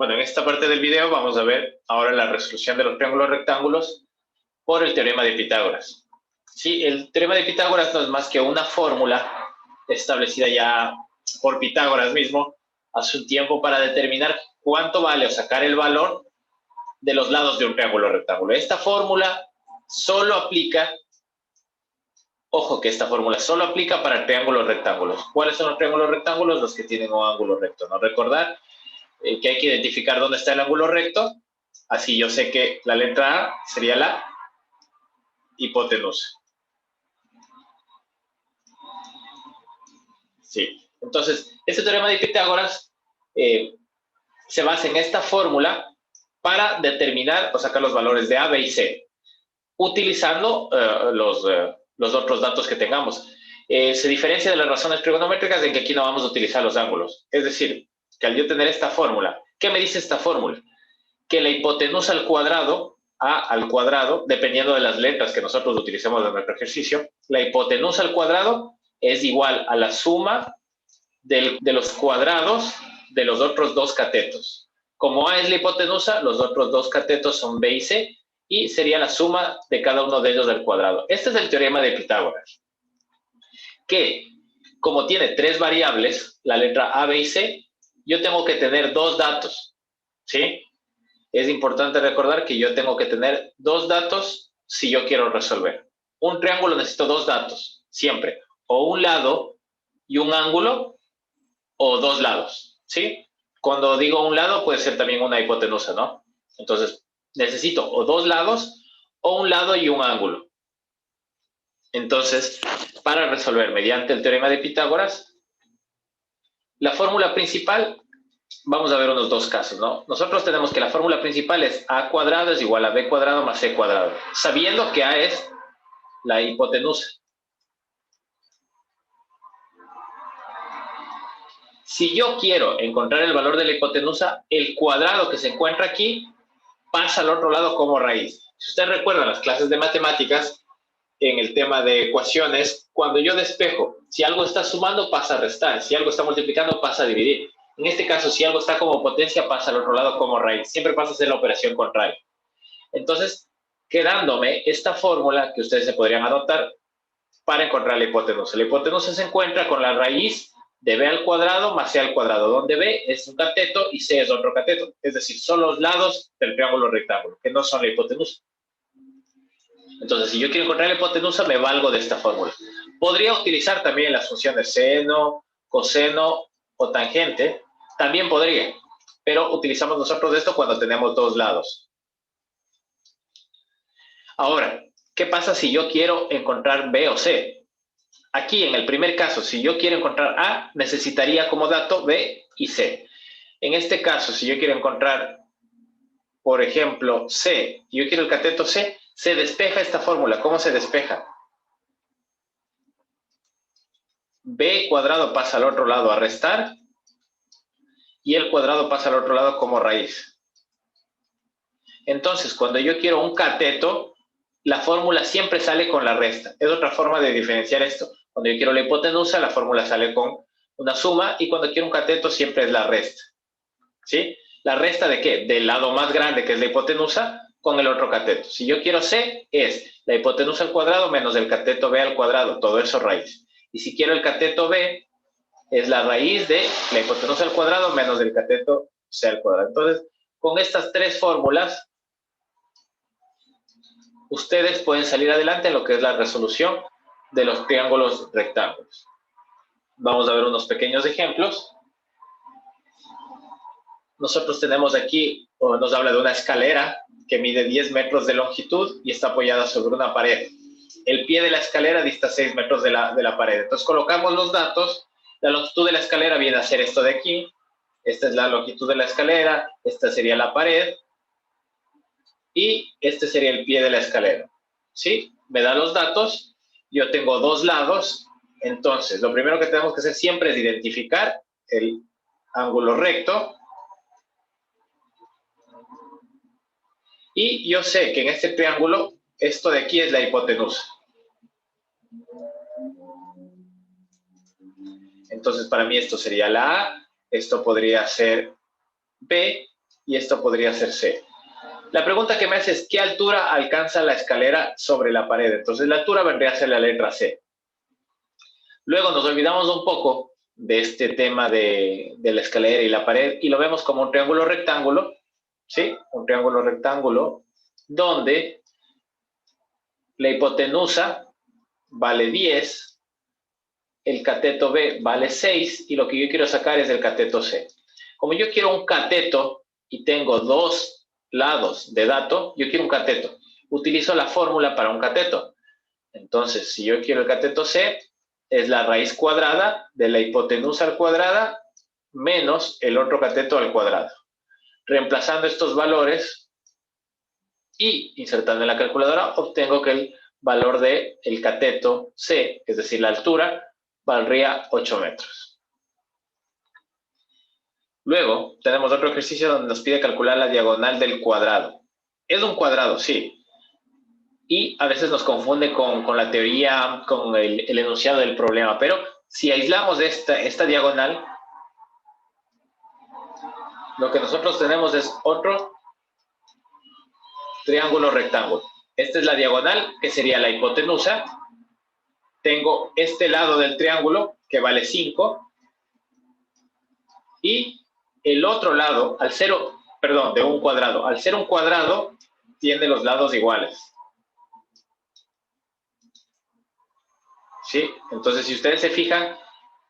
Bueno, en esta parte del video vamos a ver ahora la resolución de los triángulos rectángulos por el teorema de Pitágoras. Sí, el teorema de Pitágoras no es más que una fórmula establecida ya por Pitágoras mismo hace un tiempo para determinar cuánto vale o sacar el valor de los lados de un triángulo rectángulo. Esta fórmula solo aplica, ojo que esta fórmula solo aplica para triángulos rectángulos. ¿Cuáles son los triángulos rectángulos? Los que tienen un ángulo recto. ¿No? Recordar que hay que identificar dónde está el ángulo recto. Así yo sé que la letra A sería la hipotenusa. Sí. Entonces, este teorema de Pitágoras se basa en esta fórmula para determinar o sacar los valores de A, B y C, utilizando los otros datos que tengamos. Se diferencia de las razones trigonométricas en que aquí no vamos a utilizar los ángulos. Es decir, que al yo tener esta fórmula, ¿qué me dice esta fórmula? Que la hipotenusa al cuadrado, A al cuadrado, dependiendo de las letras que nosotros utilicemos en nuestro ejercicio, la hipotenusa al cuadrado es igual a la suma de los cuadrados de los otros dos catetos. Como A es la hipotenusa, los otros dos catetos son B y C, y sería la suma de cada uno de ellos al cuadrado. Este es el teorema de Pitágoras, que como tiene tres variables, la letra A, B y C, yo tengo que tener dos datos, ¿sí? Es importante recordar que yo tengo que tener dos datos si yo quiero resolver. Un triángulo necesito dos datos, siempre. O un lado y un ángulo, o dos lados, ¿sí? Cuando digo un lado, puede ser también una hipotenusa, ¿no? Entonces, necesito o dos lados, o un lado y un ángulo. Entonces, para resolver mediante el teorema de Pitágoras, la fórmula principal, vamos a ver unos dos casos, ¿no? Nosotros tenemos que la fórmula principal es A cuadrado es igual a B cuadrado más C cuadrado, sabiendo que A es la hipotenusa. Si yo quiero encontrar el valor de la hipotenusa, el cuadrado que se encuentra aquí pasa al otro lado como raíz. Si usted recuerda las clases de matemáticas, en el tema de ecuaciones, cuando yo despejo, si algo está sumando, pasa a restar. Si algo está multiplicando, pasa a dividir. En este caso, si algo está como potencia, pasa al otro lado como raíz. Siempre pasa a ser la operación contraria. Entonces, quedándome esta fórmula que ustedes se podrían anotar para encontrar la hipotenusa. La hipotenusa se encuentra con la raíz de B al cuadrado más C al cuadrado, donde B es un cateto y C es otro cateto. Es decir, son los lados del triángulo rectángulo, que no son la hipotenusa. Entonces, si yo quiero encontrar la hipotenusa, me valgo de esta fórmula. Podría utilizar también las funciones seno, coseno o tangente. También podría, pero utilizamos nosotros esto cuando tenemos dos lados. Ahora, ¿qué pasa si yo quiero encontrar B o C? Aquí, en el primer caso, si yo quiero encontrar A, necesitaría como dato B y C. En este caso, si yo quiero encontrar, por ejemplo, C, y yo quiero el cateto C, se despeja esta fórmula. ¿Cómo se despeja? B cuadrado pasa al otro lado a restar y el cuadrado pasa al otro lado como raíz. Entonces, cuando yo quiero un cateto, la fórmula siempre sale con la resta. Es otra forma de diferenciar esto. Cuando yo quiero la hipotenusa, la fórmula sale con una suma y cuando quiero un cateto siempre es la resta. ¿Sí? ¿La resta de qué? Del lado más grande, que es la hipotenusa, con el otro cateto. Si yo quiero C, es la hipotenusa al cuadrado menos el cateto B al cuadrado, todo eso raíz. Y si quiero el cateto B, es la raíz de la hipotenusa al cuadrado menos el cateto C al cuadrado. Entonces, con estas tres fórmulas, ustedes pueden salir adelante en lo que es la resolución de los triángulos rectángulos. Vamos a ver unos pequeños ejemplos. Nosotros tenemos aquí, nos habla de una escalera que mide 10 metros de longitud y está apoyada sobre una pared. El pie de la escalera dista 6 metros de la pared. Entonces colocamos los datos. La longitud de la escalera viene a ser esto de aquí. Esta es la longitud de la escalera. Esta sería la pared. Y este sería el pie de la escalera. ¿Sí? Me da los datos. Yo tengo dos lados. Entonces, lo primero que tenemos que hacer siempre es identificar el ángulo recto. Y yo sé que en este triángulo, esto de aquí es la hipotenusa. Entonces, para mí esto sería la A, esto podría ser B, y esto podría ser C. La pregunta que me hace es, ¿qué altura alcanza la escalera sobre la pared? Entonces, la altura vendría a ser la letra C. Luego nos olvidamos un poco de este tema de la escalera y la pared y lo vemos como un triángulo rectángulo, ¿sí? Un triángulo rectángulo donde la hipotenusa vale 10, el cateto B vale 6 y lo que yo quiero sacar es el cateto C. Como yo quiero un cateto y tengo dos lados de dato, yo quiero un cateto. Utilizo la fórmula para un cateto. Entonces, si yo quiero el cateto C, es la raíz cuadrada de la hipotenusa al cuadrada menos el otro cateto al cuadrado. Reemplazando estos valores y insertando en la calculadora, obtengo que el valor del cateto C, es decir, la altura, valdría 8 metros. Luego, tenemos otro ejercicio donde nos pide calcular la diagonal del cuadrado. Es un cuadrado, sí. Y a veces nos confunde con la teoría, con el enunciado del problema. Pero si aislamos esta diagonal, lo que nosotros tenemos es otro triángulo rectángulo. Esta es la diagonal, que sería la hipotenusa. Tengo este lado del triángulo, que vale 5. Y el otro lado, al ser, perdón, de un cuadrado. Al ser un cuadrado, tiene los lados iguales. ¿Sí? Entonces, si ustedes se fijan,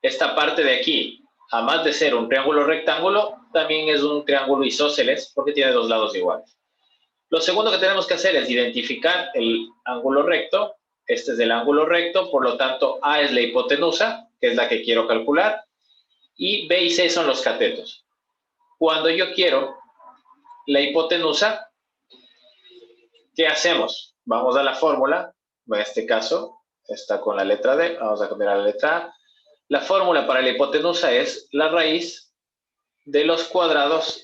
esta parte de aquí, además de ser un triángulo rectángulo, también es un triángulo isósceles porque tiene dos lados iguales. Lo segundo que tenemos que hacer es identificar el ángulo recto. Este es el ángulo recto, por lo tanto, A es la hipotenusa, que es la que quiero calcular, y B y C son los catetos. Cuando yo quiero la hipotenusa, ¿qué hacemos? Vamos a la fórmula, en este caso está con la letra D, vamos a cambiar a la letra A. La fórmula para la hipotenusa es la raíz de los cuadrados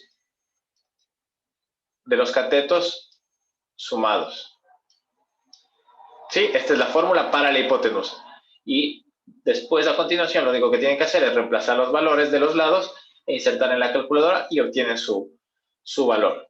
de los catetos sumados. ¿Sí? Esta es la fórmula para la hipotenusa. Y después, a continuación, lo único que tienen que hacer es reemplazar los valores de los lados e insertar en la calculadora y obtienen su valor.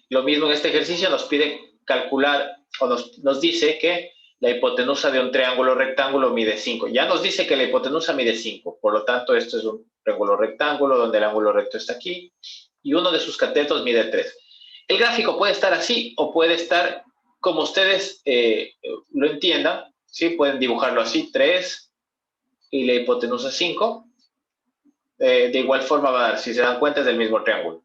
Lo mismo en este ejercicio nos pide calcular, o nos dice que la hipotenusa de un triángulo rectángulo mide 5. Ya nos dice que la hipotenusa mide 5, por lo tanto esto es un triángulo rectángulo donde el ángulo recto está aquí y uno de sus catetos mide 3. El gráfico puede estar así o puede estar como ustedes lo entiendan, ¿sí? Pueden dibujarlo así, 3 y la hipotenusa 5. De igual forma va a dar, si se dan cuenta, es del mismo triángulo.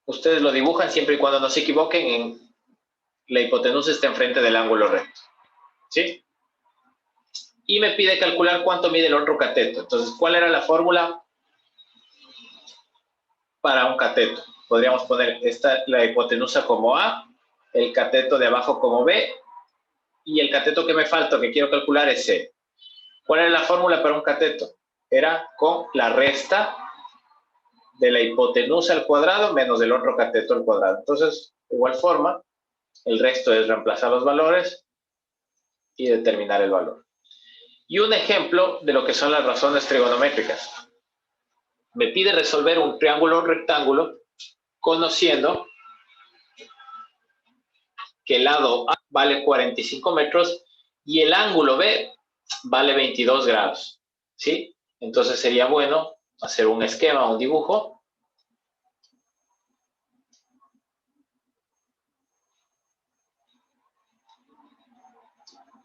Ustedes lo dibujan siempre y cuando no se equivoquen en la hipotenusa está enfrente del ángulo recto. ¿Sí? Y me pide calcular cuánto mide el otro cateto. Entonces, ¿cuál era la fórmula para un cateto? Podríamos poner la hipotenusa como A, el cateto de abajo como B, y el cateto que me falta, que quiero calcular, es C. ¿Cuál era la fórmula para un cateto? Era con la resta de la hipotenusa al cuadrado menos el otro cateto al cuadrado. Entonces, de igual forma, el resto es reemplazar los valores y determinar el valor. Y un ejemplo de lo que son las razones trigonométricas. Me pide resolver un triángulo rectángulo conociendo que el lado A vale 45 metros y el ángulo B vale 22 grados. ¿Sí? Entonces sería bueno hacer un esquema, un dibujo.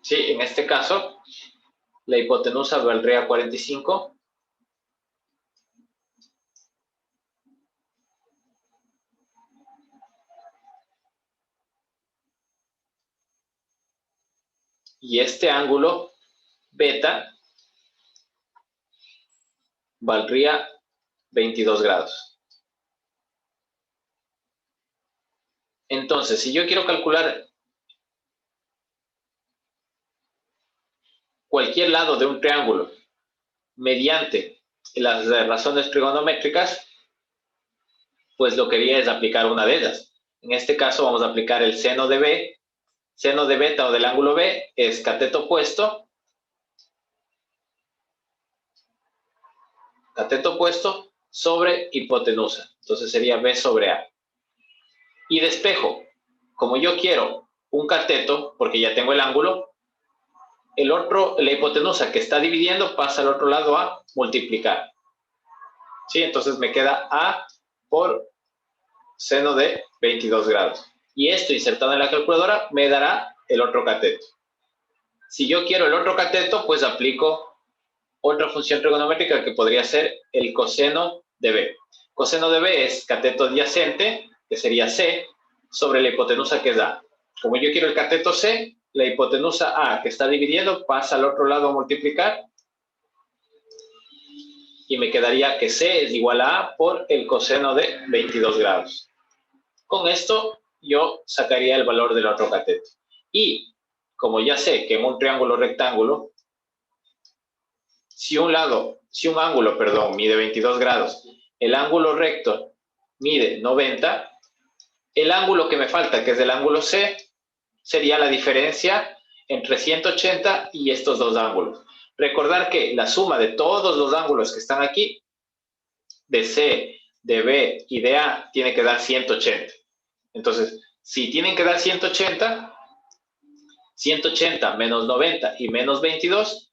Sí, en este caso, la hipotenusa valdría 45. Y este ángulo, beta, valdría 22 grados. Entonces, si yo quiero calcular cualquier lado de un triángulo mediante las razones trigonométricas, pues lo que haría es aplicar una de ellas. En este caso vamos a aplicar el seno de B. Seno de beta o del ángulo B es cateto opuesto cateto opuesto sobre hipotenusa. Entonces sería B sobre A. Y despejo, como yo quiero un cateto, porque ya tengo el ángulo, la hipotenusa que está dividiendo pasa al otro lado a multiplicar. ¿Sí? Entonces me queda A por seno de 22 grados. Y esto insertado en la calculadora me dará el otro cateto. Si yo quiero el otro cateto, pues aplico otra función trigonométrica que podría ser el coseno de B. Coseno de B es cateto adyacente, que sería C, sobre la hipotenusa que es A. Como yo quiero el cateto C, la hipotenusa A que está dividiendo pasa al otro lado a multiplicar y me quedaría que C es igual a A por el coseno de 22 grados. Con esto yo sacaría el valor del otro cateto. Y como ya sé que en un triángulo rectángulo, si un ángulo, mide 22 grados, el ángulo recto mide 90, el ángulo que me falta, que es el ángulo C, sería la diferencia entre 180 y estos dos ángulos. Recordar que la suma de todos los ángulos que están aquí, de C, de B y de A, tiene que dar 180. Entonces, si tienen que dar 180, 180 menos 90 y menos 22,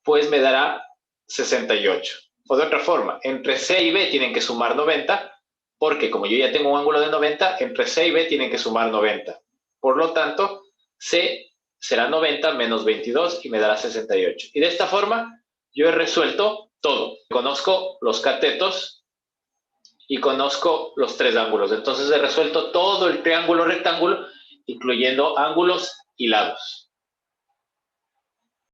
pues me dará 68. O de otra forma, entre C y B tienen que sumar 90, porque como yo ya tengo un ángulo de 90, entre C y B tienen que sumar 90. Por lo tanto, C será 90 menos 22 y me dará 68. Y de esta forma, yo he resuelto todo. Conozco los catetos y conozco los tres ángulos. Entonces he resuelto todo el triángulo rectángulo, incluyendo ángulos y lados.